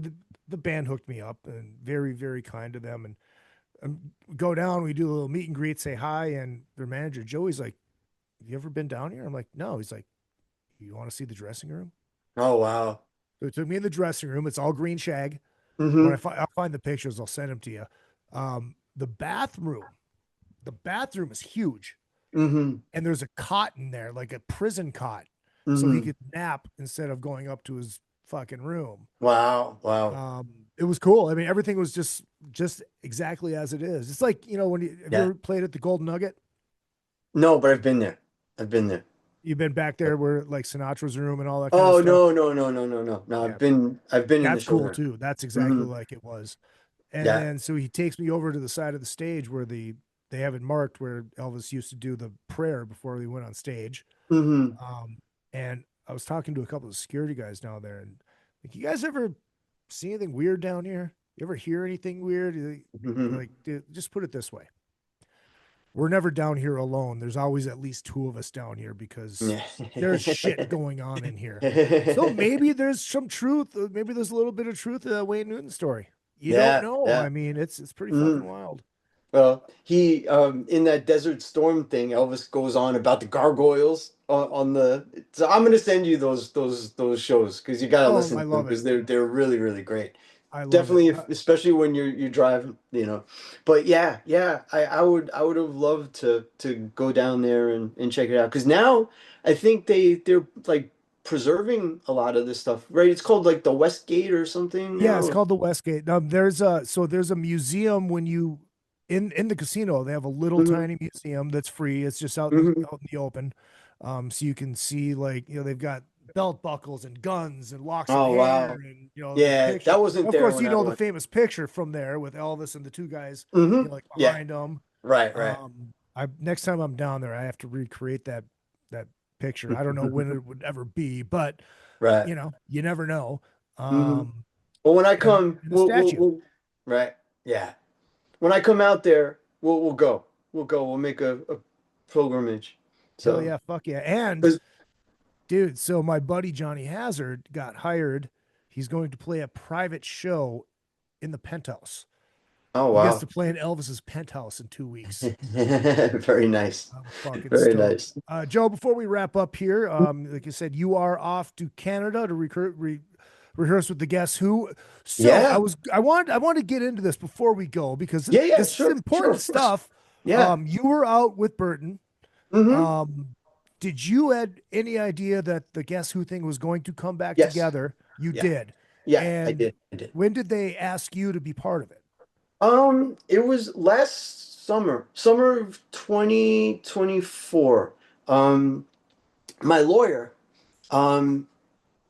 the band hooked me up, and very, very kind to them. And go down, we do a little meet and greet, say hi, and their manager Joey's like, "Have you ever been down here?" I'm like, "No." He's like, You want to see the dressing room? Oh wow. So it took me in the dressing room. It's all green shag. When Mm-hmm. I'll find the pictures, I'll send them to you. The bathroom is huge, Mm-hmm. and there's a cot in there, like a prison cot, so he Mm-hmm. could nap instead of going up to his fucking room. Wow. Wow. It was cool. I mean, everything was just exactly as it is. It's like, when have you Yeah. ever played at the Golden Nugget? No, but I've been there. I've been there. You've been back there where like Sinatra's room and all that kind of Oh stuff. no, no, no, no, no, no. No, Yeah, I've been in the that's cool showroom. too. That's exactly Mm-hmm. like it was. And Yeah. then so he takes me over to the side of the stage where they have it marked where Elvis used to do the prayer before he went on stage. Mm-hmm. And I was talking to a couple of security guys down there, and like, you guys ever see anything weird down here? You ever hear anything weird? Mm-hmm. Like, dude, just put it this way: we're never down here alone. There's always at least two of us down here because Yeah. there's shit going on in here. So maybe there's some truth. Maybe there's a little bit of truth to that Wayne Newton story. You don't Yeah, know. yeah. I mean, it's pretty Mhm. fucking wild. Well, he in that Desert Storm thing, Elvis goes on about the gargoyles on the. So I'm gonna send you those shows because you gotta Oh, listen I to them love it. because they're really really great. I love it. Definitely, especially when you're driving, But yeah, yeah, I would have loved to go down there and check it out because now I think they're like preserving a lot of this stuff, right? It's called like the Westgate or something Yeah, it's now. called the Westgate. There's a museum when you in the casino. They have a little Hmm. tiny museum that's free. It's just out in Hmm. out in the open, so you can see like they've got belt buckles and guns and locks of Oh hair wow, and the yeah, picture. that wasn't Of there course, when I the went. famous picture from there with Elvis and the two guys, Hmm. like Yeah, behind them. right, right. I next time I'm down there, I have to recreate that picture. I don't know when it would ever be, but Right. you never know. Hmm. Um, Well, when I and, come, and the we'll statue. we'll right. Yeah. When I come out there, we'll go. We'll go. We'll make a pilgrimage. Hell So, yeah, fuck yeah. And 'cause- dude, so my buddy Johnny Hazard got hired. He's going to play a private show in the penthouse. oh He gets to wow. play in Elvis's penthouse in 2 weeks. Very nice. I'm fucking Very stoked. nice. Joe, before we wrap up here, like you said, you are off to Canada to rehearse with the Guess Who. So Yeah. I want to get into this before we go because Yeah, yeah, this is sure, sure, important of course. stuff. Yeah. You were out with Burton. Mm-hmm. Um, did you had any idea that the Guess Who thing was going to come back Yes. together? You Yeah. did. Yeah, I And did. I did. when did they ask you to be part of it? It was last summer of 2024. My lawyer, um,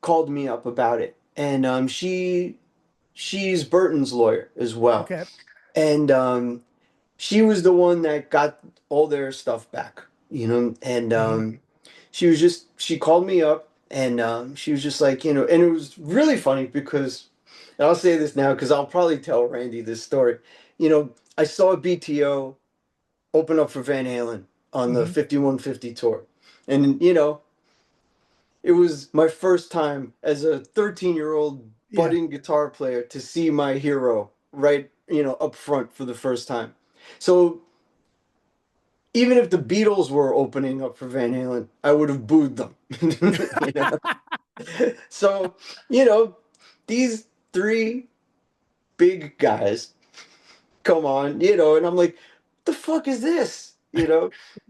called me up about it, and she's Burton's lawyer as well, Okay. and she was the one that got all their stuff back, and Hmm. she called me up and she was just like, and it was really funny because, and I'll say this now because I'll probably tell Randy this story. I saw BTO open up for Van Halen on the Hmm. 5150 tour, and it was my first time as a 13-year-old Yeah. budding guitar player to see my hero right, up front for the first time. So even if the Beatles were opening up for Van Halen, I would have booed them. You know? So, these three big guys come on, and I'm like, the fuck is this?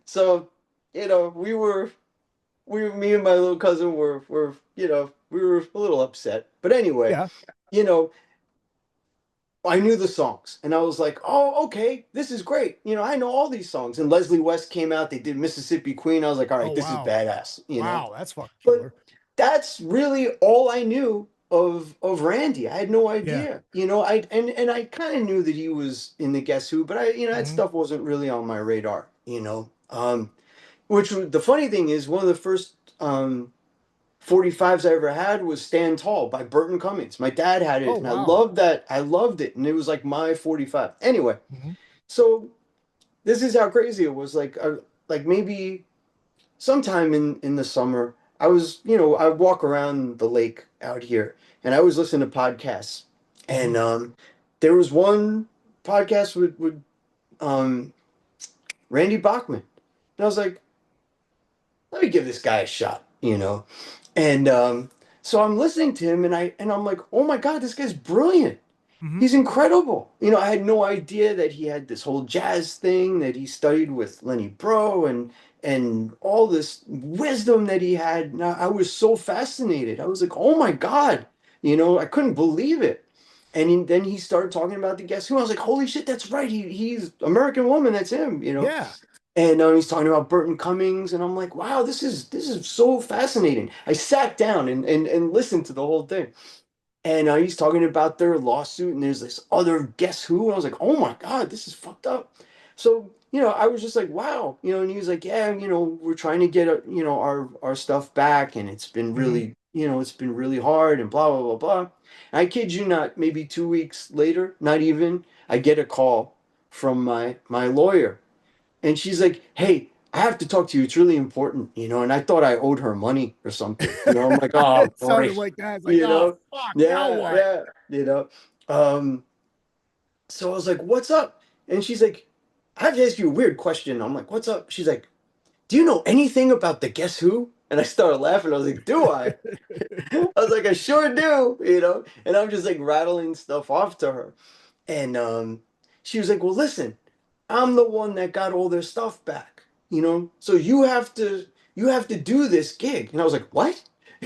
So, me and my little cousin we were a little upset. But anyway, Yeah. you know, I knew the songs and I was like, oh, okay, this is great. I know all these songs. And Leslie West came out, they did Mississippi Queen. I was like, all Oh right, this is wow. badass. Wow, that's fucking But killer. that's really all I knew of Randy. I had no Yeah. idea. And I kind of knew that he was in the Guess Who, but that Hmm. stuff wasn't really on my radar. The funny thing is one of the first 45s I ever had was Stand Tall by Burton Cummings. My dad had Oh it, and I wow. loved that. I loved it, and it was like my 45. Anyway, Hmm. so this is how crazy it was. Like maybe sometime in the summer, I walk around the lake out here, and I was listening to podcasts, and Hmm. there was one podcast with um, Randy Bachman, and I was like, let me give this guy a shot. you know. And so I'm listening to him, and I'm like, oh my God, this guy's brilliant. Mhm. He's incredible. You know, I had no idea that he had this whole jazz thing, that he studied with Lenny Breau, and all this wisdom that he had. And I was so fascinated. I was like, oh my God, you know, I couldn't believe it. And then he started talking about the Guess Who. I was like, holy shit, that's right. He's American Woman. That's him, you know. Yeah. And he's talking about Burton Cummings, and I'm like, wow, this is so fascinating. I sat down and listened to the whole thing. And he's talking about their lawsuit, and there's this other Guess Who. And I was like, oh my God, this is fucked up. So, you know, I was just like, wow, you know, and he was like, yeah, you know, we're trying to get, you know, our stuff back, and it's been really, you know, it's been really hard, and blah, blah, blah, blah. And I kid you not, maybe 2 weeks later, not even, I get a call from my lawyer, and she's like, hey, I have to talk to you. It's really important, you know. And I thought I owed her money or something. You know, I'm like, oh, It sounded great. like that. It's like, You oh know, fuck, now yeah, what? yeah, you know. So I was like, what's up? And she's like, I have to ask you a weird question. I'm like, what's up? She's like, do you know anything about the Guess Who? And I started laughing. I was like, do I? I was like, I sure do, you know. And I'm just like rattling stuff off to her. And she was like, well, listen, I'm the one that got all their stuff back, you know? So you have to do this gig. And I was like, what?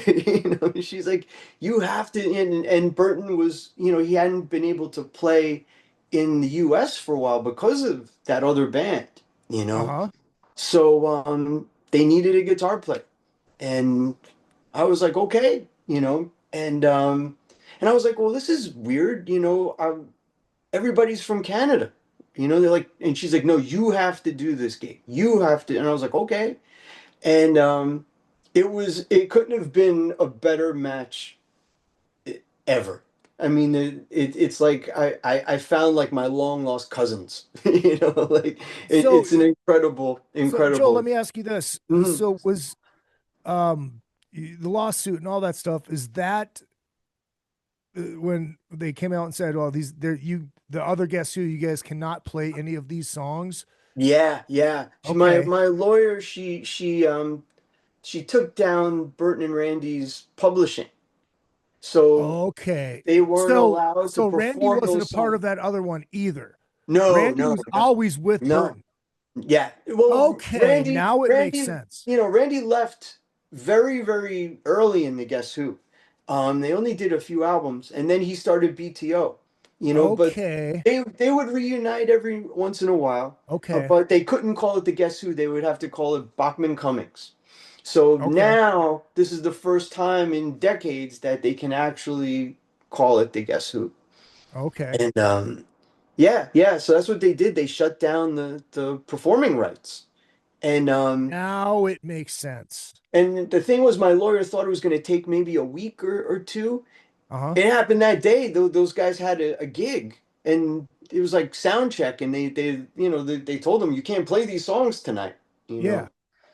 You know, she's like, you have to, and Burton was, you know, he hadn't been able to play in the US for a while because of that other band, you know? Uh-huh. So they needed a guitar player. And I was like, okay, you know, and I was like, well, this is weird, you know. Everybody's from Canada, you know. They're like, and she's like, no, you have to do this gig. You have to. And I was like, okay. And it couldn't have been a better match ever. I mean, it's like I found like my long lost cousins, you know, like So it's an incredible, so Joel, let incredible. me ask you this. Mhm. So was the lawsuit and all that stuff, is that when they came out and said, "Oh, the other Guess Who, you guys cannot play any of these songs"? Yeah, yeah. My Okay. my lawyer, she took down Burton and Randy's publishing. So Okay. they weren't So allowed to so Randy perform wasn't a those part of songs. that other one either. No, Randy no, was no, always with no. Burton. Yeah. Well, Okay, now it makes Randy, sense. you know, Randy left very, very early in the Guess Who. They only did a few albums, and then he started BTO. You know, but Okay. they would reunite every once in a while, Okay. but they couldn't call it the Guess Who. They would have to call it Bachman Cummings. So Okay. now this is the first time in decades that they can actually call it the Guess Who. Okay. And yeah, yeah. So that's what they did. They shut down the performing rights. And Now it makes sense. and the thing was, my lawyer thought it was going to take maybe a week or two. Uh-huh. It happened that day. Those guys had a gig, and it was like sound check, and they you know they told them you can't play these songs tonight. You Yeah. know,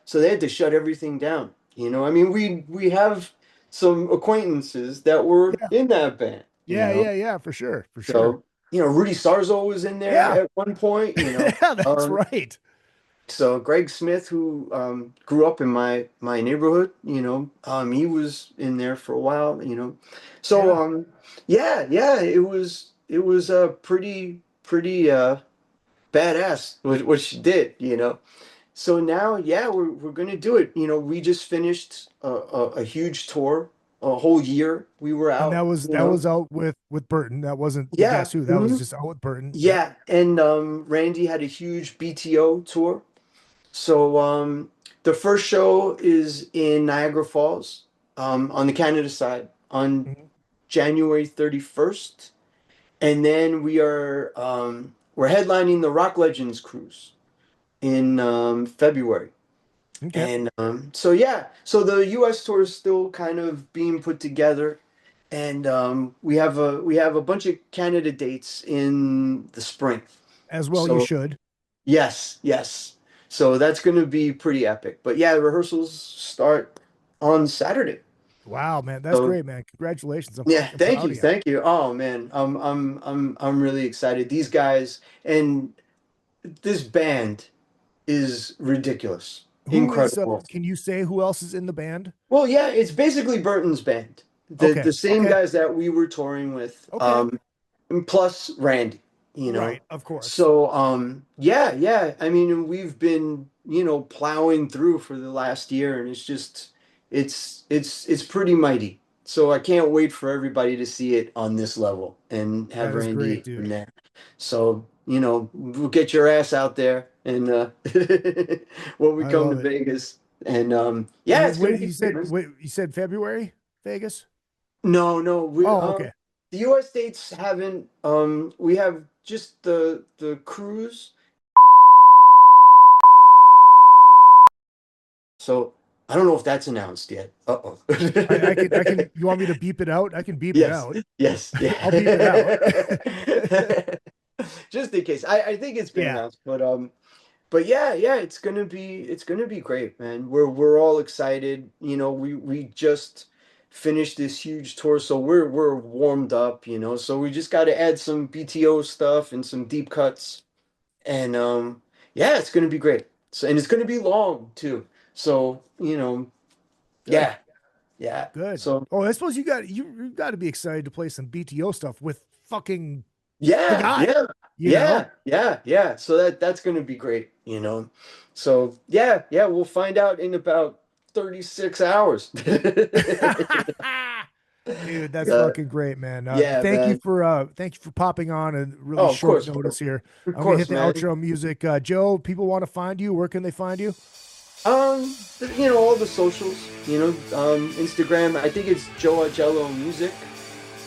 so they had to shut everything down. You know, I mean, we have some acquaintances that were Yeah. in that band. You Yeah, know, yeah, yeah, for sure. For sure. so you know, Rudy Sarzo was in there Yeah. at one point. You know, Yeah, that's right. so Greg Smith, who grew up in my neighborhood, you know, he was in there for a while, you know. So Yeah. yeah, yeah, it was pretty badass what she did, you know. So now, yeah, we're gonna do it. You know, we just finished a huge tour, a whole year. We were And that out, was you that know. was out with Burton. That wasn't the Yeah, Guess Who. That was mhm, just out with Burton. Yep. yeah, and Randy had a huge BTO tour. So the first show is in Niagara Falls, on the Canada side, on Mhm. January 31st. And then we're headlining the Rock Legends cruise in February. Okay. And so yeah, so the US tour is still kind of being put together. And we have a bunch of Canada dates in the spring. As well you So should. yes, yes. So that's going to be pretty epic. But yeah, rehearsals start on Saturday. Wow, man. That's So great, man. Congratulations. I'm yeah, fucking thank proud you, of you. thank you. Oh man, I'm really excited. These guys and this band is ridiculous. incredible. Can you say who else is in the band? Well, yeah, it's basically Burton's band. The same Okay. guys that we were touring with. Okay. And plus Randy, you know. Right, of course. So, yeah. I mean, and we've been, plowing through for the last year, and it's just, it's pretty mighty. So I can't wait for everybody to see it on this level and have That is Randy great, dude. in there. So, we'll get your ass out there and when we I come to love it. Vegas. And yeah, it's gonna Wait, be you said February, Vegas? No, we okay. the US dates haven't we have just the cruise. So I don't know if that's announced yet. Uh-oh. I can you want me to beep it out? I can beep it out. Yes, yeah. I'll beep it out. Just in case. I think it's been announced, but yeah, it's gonna be great, man. We're all excited. We just finished this huge tour, so we're warmed up, so we just got to add some BTO stuff and some deep cuts, and yeah, it's gonna be great. So, and it's gonna be long too, so yeah. Good. So I suppose you got to be excited to play some BTO stuff with fucking the yeah guy, yeah, so that's gonna be great, so yeah, we'll find out in about 36 hours. Dude, that's fucking great, man. Thank you for popping on a really short notice here. Of I'm gonna course, hit the man. outro music. Joe, people want to find you. Where can they find you? All the socials, Instagram. I think it's Joe Augello Music,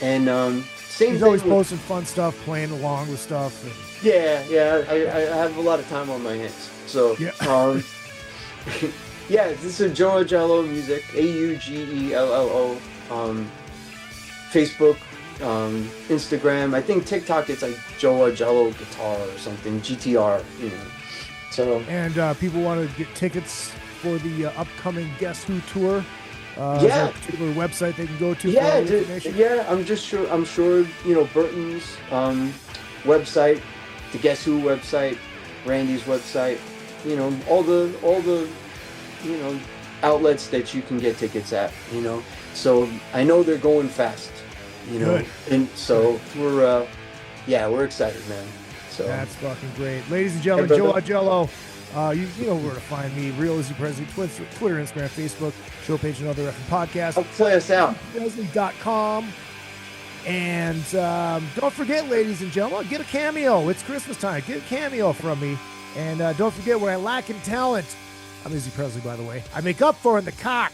and same. He's always posting fun stuff, playing along with stuff. And... Yeah. I have a lot of time on my hands, so yeah. This is Joe Augello Music, AUGELLO. Facebook, Instagram. I think TikTok it's like Joe Augello Guitar or something, GTR. So and people want to get tickets for the upcoming Guess Who tour. Is there a particular website they can go to for all the information? I'm sure Burton's website, the Guess Who website, Randy's website, all the outlets that you can get tickets at, so I know they're going fast, Good. And so we're excited, man. So that's fucking great. Ladies and gentlemen, Joe Augello. You know where to find me. Real Izzy Presley, Twitter, Instagram, Facebook, show page, and other effing podcasts. I'll play us out. Presley.com. And don't forget, ladies and gentlemen, get a cameo. It's Christmas time. Get a cameo from me. And don't forget, when I lack in talent, I'm Izzy Presley, by the way, I make up for in the cock.